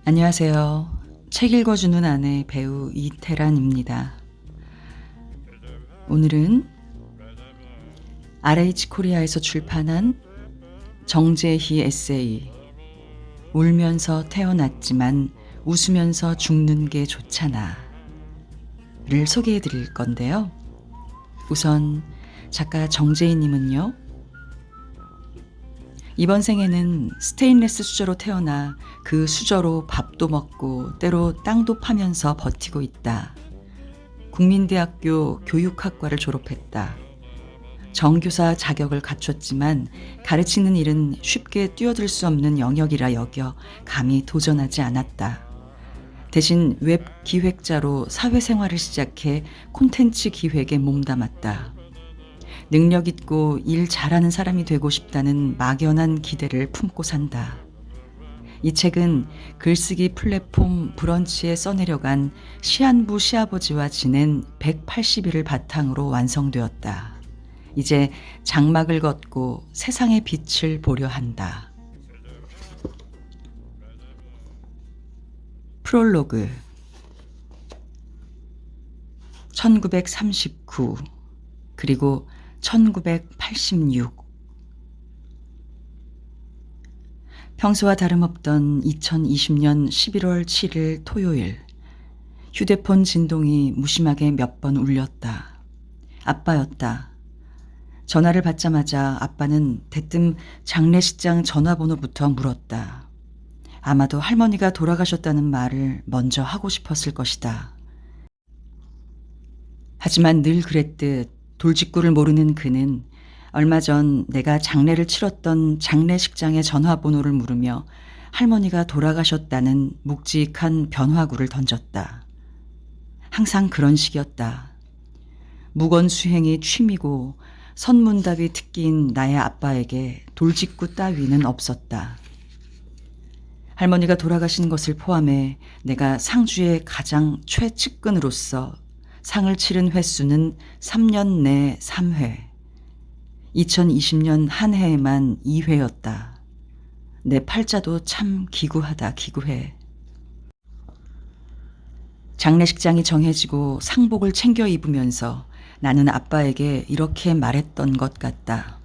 안녕하세요. 책 읽어주는 아내 배우 이태란입니다. 오늘은 RH 코리아에서 출판한 정재희 에세이 울면서 태어났지만 웃으면서 죽는 게 좋잖아 를 소개해 드릴 건데요. 우선 작가 정재희 님은요. 이번 생에는 스테인레스 수저로 태어나 그 수저로 밥도 먹고 때로 땅도 파면서 버티고 있다. 국민대학교 교육학과를 졸업했다. 정교사 자격을 갖췄지만 가르치는 일은 쉽게 뛰어들 수 없는 영역이라 여겨 감히 도전하지 않았다. 대신 웹 기획자로 사회생활을 시작해 콘텐츠 기획에 몸담았다. 능력 있고 일 잘하는 사람이 되고 싶다는 막연한 기대를 품고 산다. 이 책은 글쓰기 플랫폼 브런치에 써내려간 시한부 시아버지와 지낸 180일을 바탕으로 완성되었다. 이제 장막을 걷고 세상의 빛을 보려 한다. 프롤로그 1939 그리고 1986 평소와 다름없던 2020년 11월 7일 토요일 휴대폰 진동이 무심하게 몇 번 울렸다. 아빠였다. 전화를 받자마자 아빠는 대뜸 장례식장 전화번호부터 물었다. 아마도 할머니가 돌아가셨다는 말을 먼저 하고 싶었을 것이다. 하지만 늘 그랬듯 돌직구를 모르는 그는 얼마 전 내가 장례를 치렀던 장례식장의 전화번호를 물으며 할머니가 돌아가셨다는 묵직한 변화구를 던졌다. 항상 그런 식이었다. 무건수행이 취미고 선문답이 특기인 나의 아빠에게 돌직구 따위는 없었다. 할머니가 돌아가신 것을 포함해 내가 상주의 가장 최측근으로서 상을 치른 횟수는 3년 내 3회. 2020년 한 해에만 2회였다. 내 팔자도 참 기구하다 기구해. 장례식장이 정해지고 상복을 챙겨 입으면서 나는 아빠에게 이렇게 말했던 것 같다.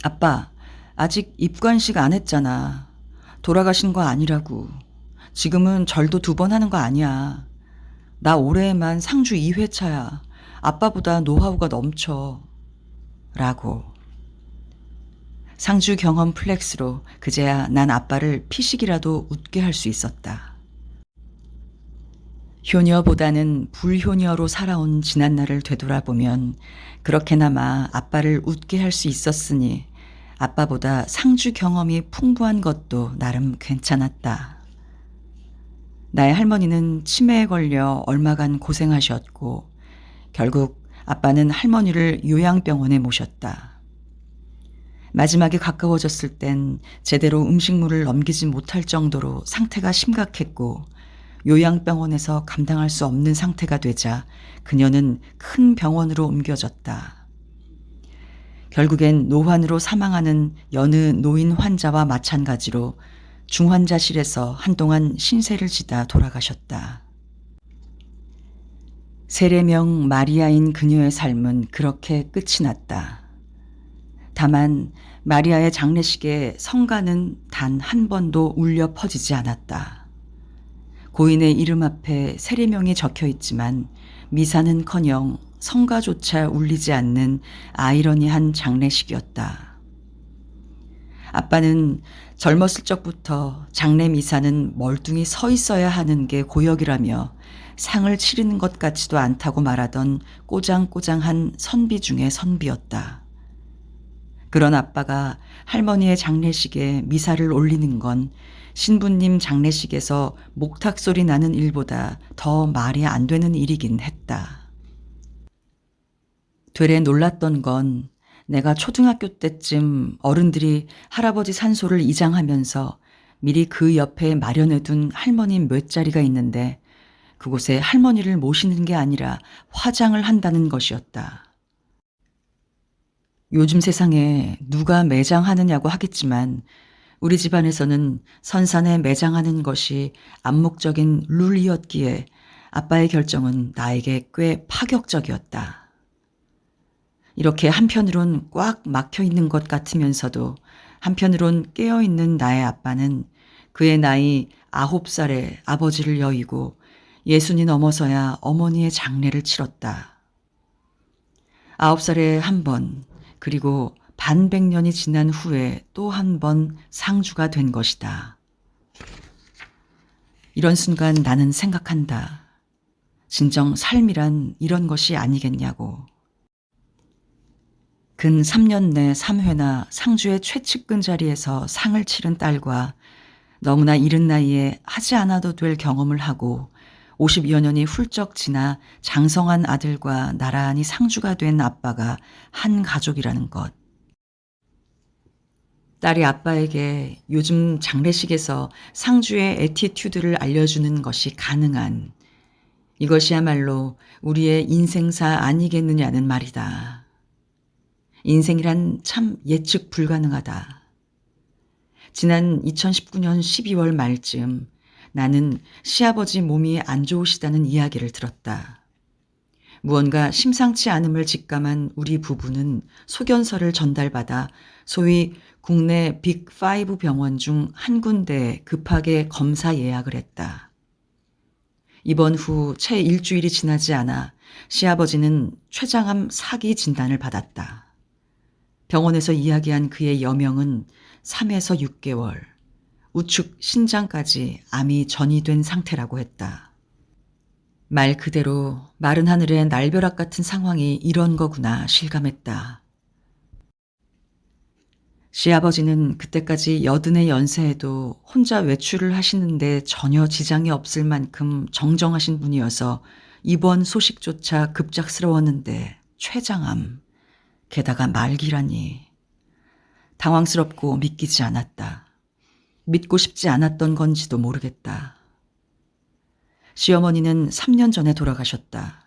아빠, 아직 입관식 안 했잖아. 돌아가신 거 아니라고. 지금은 절도 2번 하는 거 아니야. 나 올해에만 상주 2회차야. 아빠보다 노하우가 넘쳐. 라고. 상주 경험 플렉스로 그제야 난 아빠를 피식이라도 웃게 할 수 있었다. 효녀보다는 불효녀로 살아온 지난날을 되돌아보면 그렇게나마 아빠를 웃게 할 수 있었으니 아빠보다 상주 경험이 풍부한 것도 나름 괜찮았다. 나의 할머니는 치매에 걸려 얼마간 고생하셨고 결국 아빠는 할머니를 요양병원에 모셨다. 마지막에 가까워졌을 땐 제대로 음식물을 넘기지 못할 정도로 상태가 심각했고 요양병원에서 감당할 수 없는 상태가 되자 그녀는 큰 병원으로 옮겨졌다. 결국엔 노환으로 사망하는 여느 노인 환자와 마찬가지로 중환자실에서 한동안 신세를 지다 돌아가셨다. 세례명 마리아인 그녀의 삶은 그렇게 끝이 났다. 다만 마리아의 장례식에 성가는 단 한 번도 울려 퍼지지 않았다. 고인의 이름 앞에 세례명이 적혀 있지만 미사는커녕 성가조차 울리지 않는 아이러니한 장례식이었다. 아빠는 젊었을 적부터 장례 미사는 멀뚱히 서 있어야 하는 게 고역이라며 상을 치르는 것 같지도 않다고 말하던 꼬장꼬장한 선비 중의 선비였다. 그런 아빠가 할머니의 장례식에 미사를 올리는 건 신부님 장례식에서 목탁 소리 나는 일보다 더 말이 안 되는 일이긴 했다. 되레 놀랐던 건 내가 초등학교 때쯤 어른들이 할아버지 산소를 이장하면서 미리 그 옆에 마련해둔 할머니 묘자리가 있는데 그곳에 할머니를 모시는 게 아니라 화장을 한다는 것이었다. 요즘 세상에 누가 매장하느냐고 하겠지만 우리 집안에서는 선산에 매장하는 것이 암묵적인 룰이었기에 아빠의 결정은 나에게 꽤 파격적이었다. 이렇게 한편으론 꽉 막혀 있는 것 같으면서도 한편으론 깨어 있는 나의 아빠는 그의 나이 9살에 아버지를 여의고 60이 넘어서야 어머니의 장례를 치렀다. 9살에 한 번, 그리고 반백년이 지난 후에 또 한 번 상주가 된 것이다. 이런 순간 나는 생각한다. 진정 삶이란 이런 것이 아니겠냐고. 근 3년 내 3회나 상주의 최측근 자리에서 상을 치른 딸과 너무나 이른 나이에 하지 않아도 될 경험을 하고 50여 년이 훌쩍 지나 장성한 아들과 나란히 상주가 된 아빠가 한 가족이라는 것. 딸이 아빠에게 요즘 장례식에서 상주의 애티튜드를 알려주는 것이 가능한, 이것이야말로 우리의 인생사 아니겠느냐는 말이다. 인생이란 참 예측 불가능하다. 지난 2019년 12월 말쯤 나는 시아버지 몸이 안 좋으시다는 이야기를 들었다. 무언가 심상치 않음을 직감한 우리 부부는 소견서를 전달받아 소위 국내 빅5 병원 중 한 군데에 급하게 검사 예약을 했다. 입원 후 채 일주일이 지나지 않아 시아버지는 췌장암 4기 진단을 받았다. 병원에서 이야기한 그의 여명은 3에서 6개월, 우측 신장까지 암이 전이된 상태라고 했다. 말 그대로 마른 하늘의 날벼락 같은 상황이 이런 거구나 실감했다. 시아버지는 그때까지 80의 연세에도 혼자 외출을 하시는데 전혀 지장이 없을 만큼 정정하신 분이어서 입원 소식조차 급작스러웠는데 췌장암, 게다가 말기라니. 당황스럽고 믿기지 않았다. 믿고 싶지 않았던 건지도 모르겠다. 시어머니는 3년 전에 돌아가셨다.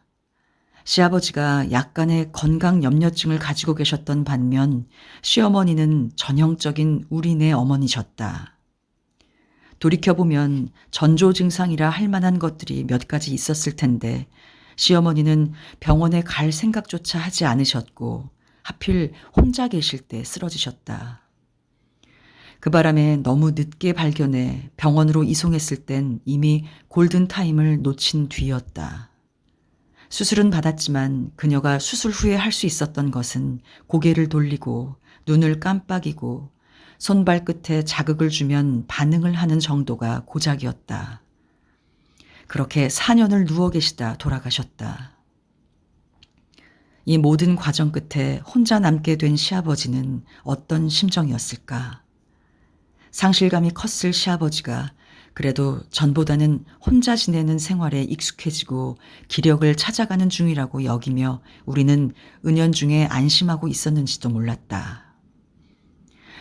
시아버지가 약간의 건강 염려증을 가지고 계셨던 반면 시어머니는 전형적인 우리네 어머니셨다. 돌이켜보면 전조 증상이라 할 만한 것들이 몇 가지 있었을 텐데 시어머니는 병원에 갈 생각조차 하지 않으셨고 하필 혼자 계실 때 쓰러지셨다. 그 바람에 너무 늦게 발견해 병원으로 이송했을 땐 이미 골든타임을 놓친 뒤였다. 수술은 받았지만 그녀가 수술 후에 할 수 있었던 것은 고개를 돌리고 눈을 깜빡이고 손발끝에 자극을 주면 반응을 하는 정도가 고작이었다. 그렇게 4년을 누워 계시다 돌아가셨다. 이 모든 과정 끝에 혼자 남게 된 시아버지는 어떤 심정이었을까? 상실감이 컸을 시아버지가 그래도 전보다는 혼자 지내는 생활에 익숙해지고 기력을 찾아가는 중이라고 여기며 우리는 은연중에 안심하고 있었는지도 몰랐다.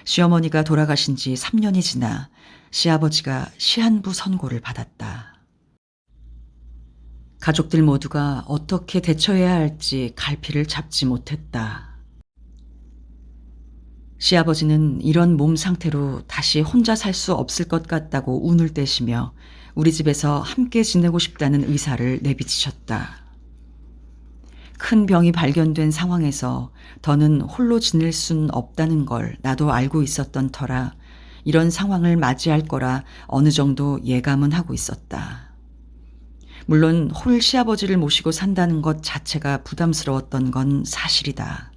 시어머니가 돌아가신 지 3년이 지나 시아버지가 시한부 선고를 받았다. 가족들 모두가 어떻게 대처해야 할지 갈피를 잡지 못했다. 시아버지는 이런 몸 상태로 다시 혼자 살 수 없을 것 같다고 운을 떼시며 우리 집에서 함께 지내고 싶다는 의사를 내비치셨다. 큰 병이 발견된 상황에서 더는 홀로 지낼 순 없다는 걸 나도 알고 있었던 터라 이런 상황을 맞이할 거라 어느 정도 예감은 하고 있었다. 물론 홀 시아버지를 모시고 산다는 것 자체가 부담스러웠던 건 사실이다.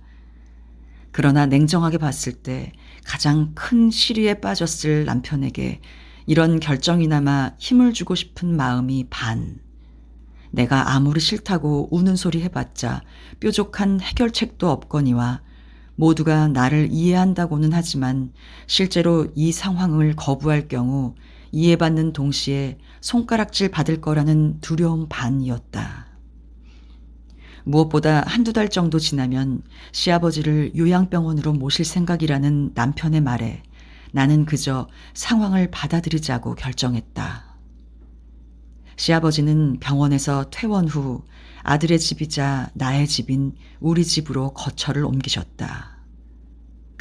그러나 냉정하게 봤을 때 가장 큰 시리에 빠졌을 남편에게 이런 결정이나마 힘을 주고 싶은 마음이 반. 내가 아무리 싫다고 우는 소리 해봤자 뾰족한 해결책도 없거니와 모두가 나를 이해한다고는 하지만 실제로 이 상황을 거부할 경우 이해받는 동시에 손가락질 받을 거라는 두려움 반이었다. 무엇보다 한두 달 정도 지나면 시아버지를 요양병원으로 모실 생각이라는 남편의 말에 나는 그저 상황을 받아들이자고 결정했다. 시아버지는 병원에서 퇴원 후 아들의 집이자 나의 집인 우리 집으로 거처를 옮기셨다.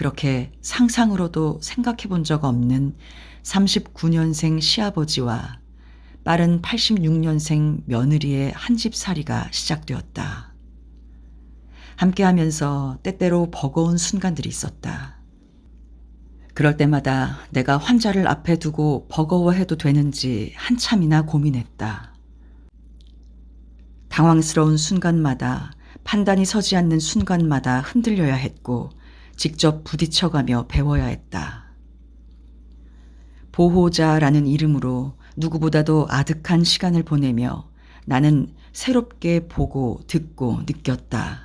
그렇게 상상으로도 생각해 본 적 없는 39년생 시아버지와 빠른 86년생 며느리의 한 집살이가 시작되었다. 함께하면서 때때로 버거운 순간들이 있었다. 그럴 때마다 내가 환자를 앞에 두고 버거워해도 되는지 한참이나 고민했다. 당황스러운 순간마다, 판단이 서지 않는 순간마다 흔들려야 했고 직접 부딪혀가며 배워야 했다. 보호자라는 이름으로 누구보다도 아득한 시간을 보내며 나는 새롭게 보고 듣고 느꼈다.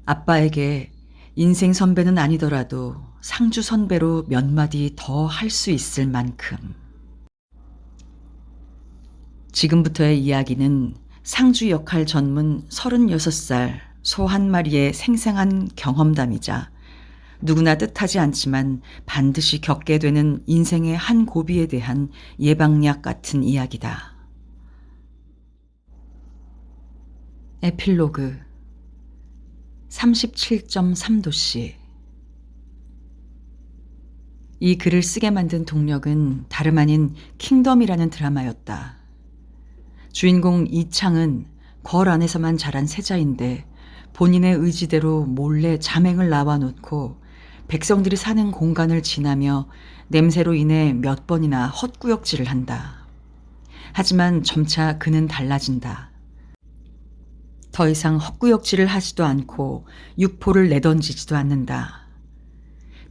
아빠에게 인생 선배는 아니더라도 상주 선배로 몇 마디 더 할 수 있을 만큼. 지금부터의 이야기는 상주 역할 전문 36살 소 한 마리의 생생한 경험담이자 누구나 뜻하지 않지만 반드시 겪게 되는 인생의 한 고비에 대한 예방약 같은 이야기다. 에필로그 37.3도씨. 이 글을 쓰게 만든 동력은 다름 아닌 킹덤이라는 드라마였다. 주인공 이창은 궐 안에서만 자란 세자인데 본인의 의지대로 몰래 자맹을 낳아놓고 백성들이 사는 공간을 지나며 냄새로 인해 몇 번이나 헛구역질을 한다. 하지만 점차 그는 달라진다. 더 이상 헛구역질을 하지도 않고 육포를 내던지지도 않는다.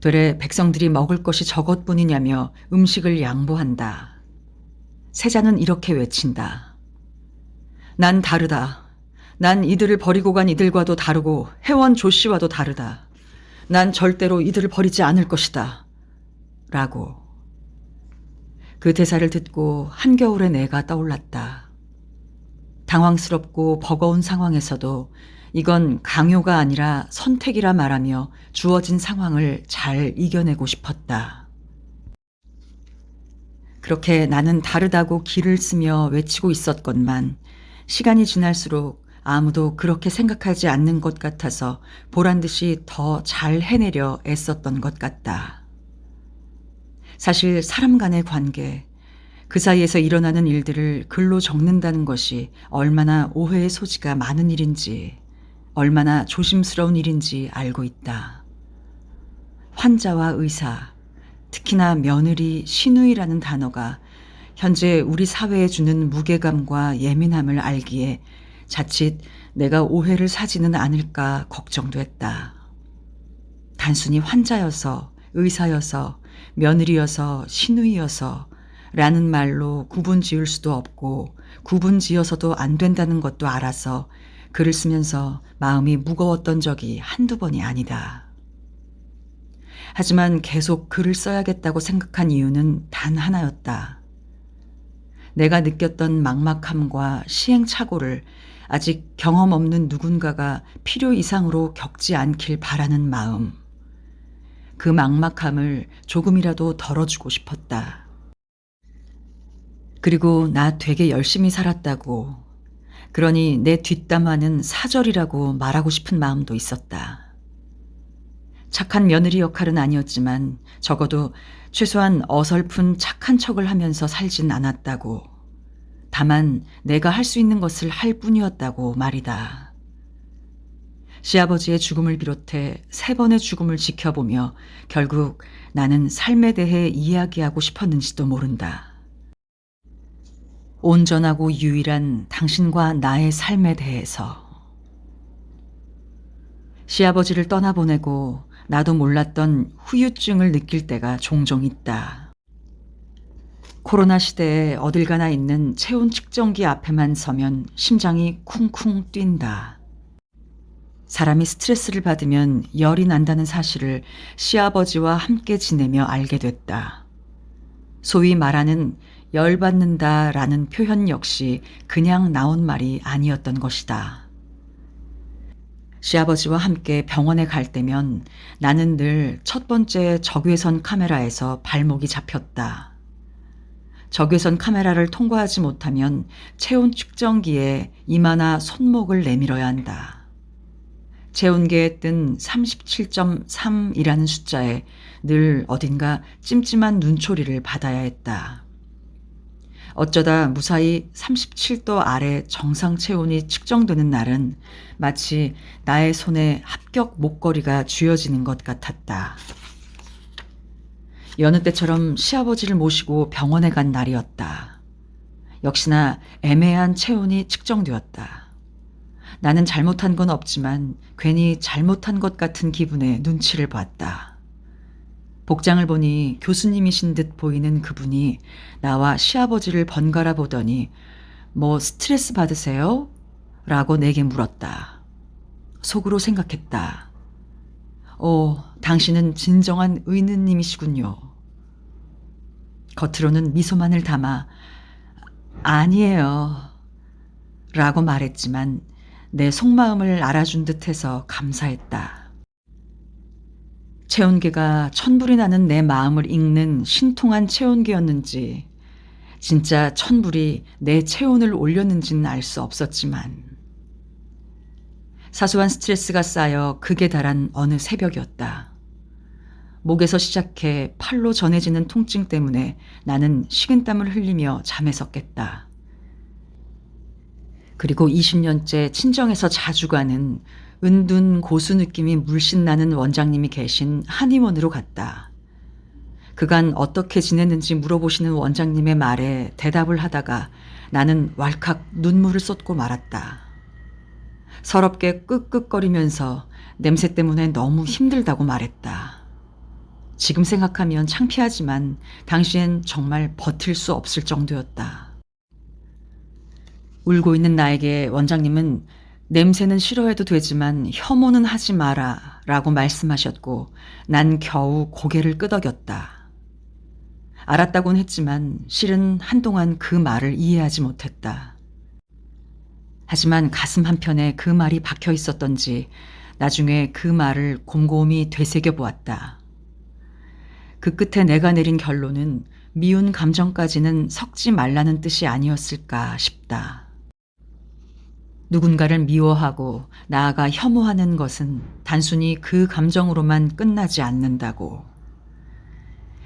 되레 백성들이 먹을 것이 저것뿐이냐며 음식을 양보한다. 세자는 이렇게 외친다. 난 다르다. 난 이들을 버리고 간 이들과도 다르고 회원 조 씨와도 다르다. 난 절대로 이들을 버리지 않을 것이다. 라고. 그 대사를 듣고 한겨울의 내가 떠올랐다. 당황스럽고 버거운 상황에서도 이건 강요가 아니라 선택이라 말하며 주어진 상황을 잘 이겨내고 싶었다. 그렇게 나는 다르다고 기를 쓰며 외치고 있었건만 시간이 지날수록 아무도 그렇게 생각하지 않는 것 같아서 보란듯이 더 잘 해내려 애썼던 것 같다. 사실 사람 간의 관계, 그 사이에서 일어나는 일들을 글로 적는다는 것이 얼마나 오해의 소지가 많은 일인지, 얼마나 조심스러운 일인지 알고 있다. 환자와 의사, 특히나 며느리, 시누이라는 단어가 현재 우리 사회에 주는 무게감과 예민함을 알기에 자칫 내가 오해를 사지는 않을까 걱정도 했다. 단순히 환자여서, 의사여서, 며느리여서, 시누이여서 라는 말로 구분 지을 수도 없고 구분 지어서도 안 된다는 것도 알아서 글을 쓰면서 마음이 무거웠던 적이 한두 번이 아니다. 하지만 계속 글을 써야겠다고 생각한 이유는 단 하나였다. 내가 느꼈던 막막함과 시행착오를 아직 경험 없는 누군가가 필요 이상으로 겪지 않길 바라는 마음. 그 막막함을 조금이라도 덜어주고 싶었다. 그리고 나 되게 열심히 살았다고, 그러니 내 뒷담화는 사절이라고 말하고 싶은 마음도 있었다. 착한 며느리 역할은 아니었지만 적어도 최소한 어설픈 착한 척을 하면서 살진 않았다고, 다만 내가 할 수 있는 것을 할 뿐이었다고 말이다. 시아버지의 죽음을 비롯해 3번의 죽음을 지켜보며 결국 나는 삶에 대해 이야기하고 싶었는지도 모른다. 온전하고 유일한 당신과 나의 삶에 대해서. 시아버지를 떠나보내고 나도 몰랐던 후유증을 느낄 때가 종종 있다. 코로나 시대에 어딜 가나 있는 체온 측정기 앞에만 서면 심장이 쿵쿵 뛴다. 사람이 스트레스를 받으면 열이 난다는 사실을 시아버지와 함께 지내며 알게 됐다. 소위 말하는 열받는다라는 표현 역시 그냥 나온 말이 아니었던 것이다. 시아버지와 함께 병원에 갈 때면 나는 늘 첫 번째 적외선 카메라에서 발목이 잡혔다. 적외선 카메라를 통과하지 못하면 체온 측정기에 이마나 손목을 내밀어야 한다. 체온계에 뜬 37.3이라는 숫자에 늘 어딘가 찜찜한 눈초리를 받아야 했다. 어쩌다 무사히 37도 아래 정상 체온이 측정되는 날은 마치 나의 손에 합격 목걸이가 쥐어지는 것 같았다. 여느 때처럼 시아버지를 모시고 병원에 간 날이었다. 역시나 애매한 체온이 측정되었다. 나는 잘못한 건 없지만 괜히 잘못한 것 같은 기분에 눈치를 봤다. 복장을 보니 교수님이신 듯 보이는 그분이 나와 시아버지를 번갈아 보더니 뭐 스트레스 받으세요? 라고 내게 물었다. 속으로 생각했다. 당신은 진정한 의느님이시군요. 겉으로는 미소만을 담아 아니에요 라고 말했지만 내 속마음을 알아준 듯해서 감사했다. 체온계가 천불이 나는 내 마음을 읽는 신통한 체온계였는지 진짜 천불이 내 체온을 올렸는지는 알 수 없었지만 사소한 스트레스가 쌓여 극에 달한 어느 새벽이었다. 목에서 시작해 팔로 전해지는 통증 때문에 나는 식은땀을 흘리며 잠에서 깼다. 그리고 20년째 친정에서 자주 가는 은둔 고수 느낌이 물씬 나는 원장님이 계신 한의원으로 갔다. 그간 어떻게 지냈는지 물어보시는 원장님의 말에 대답을 하다가 나는 왈칵 눈물을 쏟고 말았다. 서럽게 끄끄거리면서 냄새 때문에 너무 힘들다고 말했다. 지금 생각하면 창피하지만 당시엔 정말 버틸 수 없을 정도였다. 울고 있는 나에게 원장님은 냄새는 싫어해도 되지만 혐오는 하지 마라 라고 말씀하셨고 난 겨우 고개를 끄덕였다. 알았다곤 했지만 실은 한동안 그 말을 이해하지 못했다. 하지만 가슴 한편에 그 말이 박혀 있었던지 나중에 그 말을 곰곰이 되새겨 보았다. 그 끝에 내가 내린 결론은 미운 감정까지는 섞지 말라는 뜻이 아니었을까 싶다. 누군가를 미워하고 나아가 혐오하는 것은 단순히 그 감정으로만 끝나지 않는다고.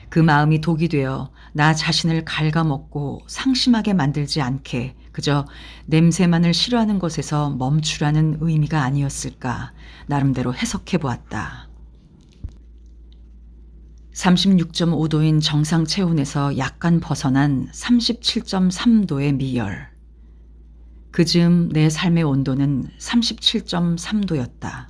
그 마음이 독이 되어 나 자신을 갉아먹고 상심하게 만들지 않게 그저 냄새만을 싫어하는 것에서 멈추라는 의미가 아니었을까 나름대로 해석해 보았다. 36.5도인 정상 체온에서 약간 벗어난 37.3도의 미열. 그즈음 내 삶의 온도는 37.3도였다.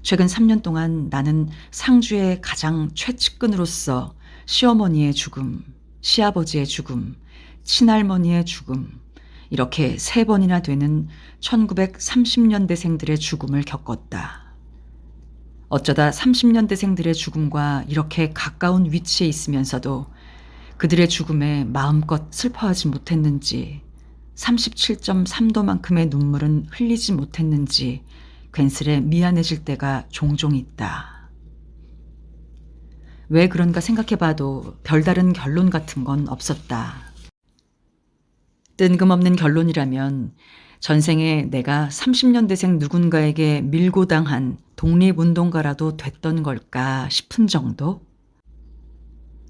최근 3년 동안 나는 상주의 가장 최측근으로서 시어머니의 죽음, 시아버지의 죽음, 친할머니의 죽음, 이렇게 3번이나 되는 1930년대생들의 죽음을 겪었다. 어쩌다 30년대생들의 죽음과 이렇게 가까운 위치에 있으면서도 그들의 죽음에 마음껏 슬퍼하지 못했는지 37.3도만큼의 눈물은 흘리지 못했는지 괜스레 미안해질 때가 종종 있다. 왜 그런가 생각해봐도 별다른 결론 같은 건 없었다. 뜬금없는 결론이라면 전생에 내가 30년대생 누군가에게 밀고 당한 독립운동가라도 됐던 걸까 싶은 정도?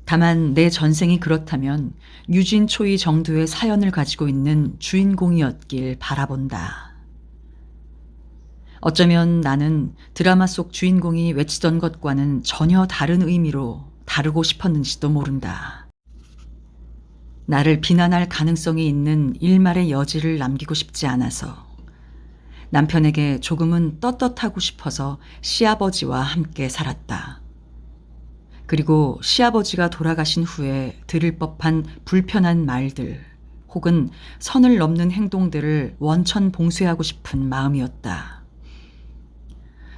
다만 내 전생이 그렇다면 유진초이 정도의 사연을 가지고 있는 주인공이었길 바라본다. 어쩌면 나는 드라마 속 주인공이 외치던 것과는 전혀 다른 의미로 다루고 싶었는지도 모른다. 나를 비난할 가능성이 있는 일말의 여지를 남기고 싶지 않아서 남편에게 조금은 떳떳하고 싶어서 시아버지와 함께 살았다. 그리고 시아버지가 돌아가신 후에 들을 법한 불편한 말들 혹은 선을 넘는 행동들을 원천 봉쇄하고 싶은 마음이었다.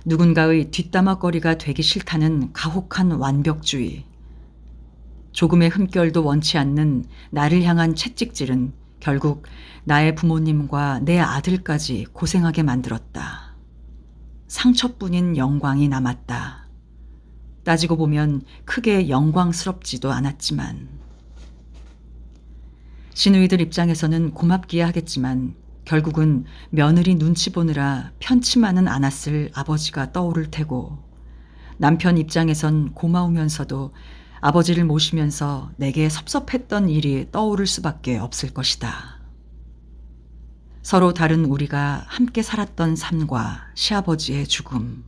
누군가의 뒷담화거리가 되기 싫다는 가혹한 완벽주의, 조금의 흠결도 원치 않는 나를 향한 채찍질은 결국 나의 부모님과 내 아들까지 고생하게 만들었다. 상처뿐인 영광이 남았다. 따지고 보면 크게 영광스럽지도 않았지만 시누이들 입장에서는 고맙기야 하겠지만 결국은 며느리 눈치 보느라 편치만은 않았을 아버지가 떠오를 테고, 남편 입장에선 고마우면서도 아버지를 모시면서 내게 섭섭했던 일이 떠오를 수밖에 없을 것이다. 서로 다른 우리가 함께 살았던 삶과 시아버지의 죽음,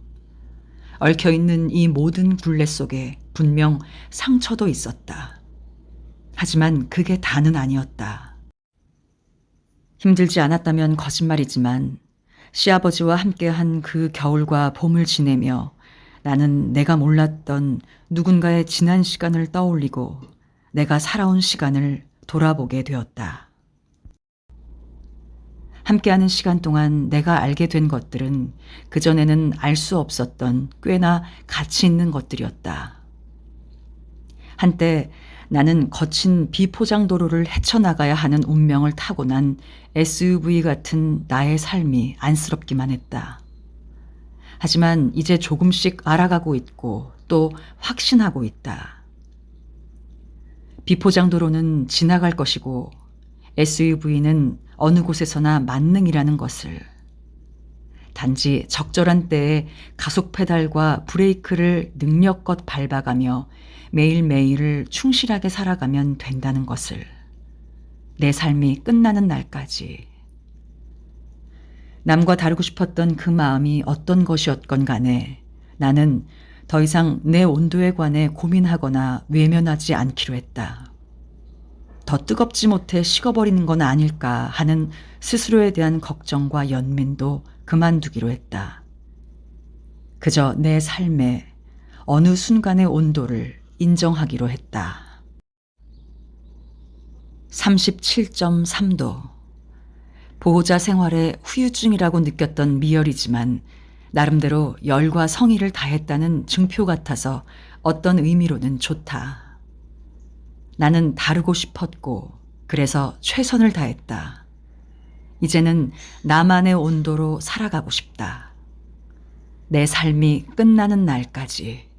얽혀있는 이 모든 굴레 속에 분명 상처도 있었다. 하지만 그게 다는 아니었다. 힘들지 않았다면 거짓말이지만 시아버지와 함께한 그 겨울과 봄을 지내며 나는 내가 몰랐던 누군가의 지난 시간을 떠올리고 내가 살아온 시간을 돌아보게 되었다. 함께하는 시간 동안 내가 알게 된 것들은 그전에는 알 수 없었던 꽤나 가치 있는 것들이었다. 한때 나는 거친 비포장도로를 헤쳐나가야 하는 운명을 타고난 SUV 같은 나의 삶이 안쓰럽기만 했다. 하지만 이제 조금씩 알아가고 있고 또 확신하고 있다. 비포장도로는 지나갈 것이고 SUV는 어느 곳에서나 만능이라는 것을, 단지 적절한 때에 가속 페달과 브레이크를 능력껏 밟아가며 매일매일을 충실하게 살아가면 된다는 것을, 내 삶이 끝나는 날까지. 남과 다르고 싶었던 그 마음이 어떤 것이었건 간에 나는 더 이상 내 온도에 관해 고민하거나 외면하지 않기로 했다. 더 뜨겁지 못해 식어버리는 건 아닐까 하는 스스로에 대한 걱정과 연민도 그만두기로 했다. 그저 내 삶의 어느 순간의 온도를 인정하기로 했다. 37.3도. 보호자 생활의 후유증이라고 느꼈던 미열이지만 나름대로 열과 성의를 다했다는 증표 같아서 어떤 의미로는 좋다. 나는 다르고 싶었고 그래서 최선을 다했다. 이제는 나만의 온도로 살아가고 싶다. 내 삶이 끝나는 날까지.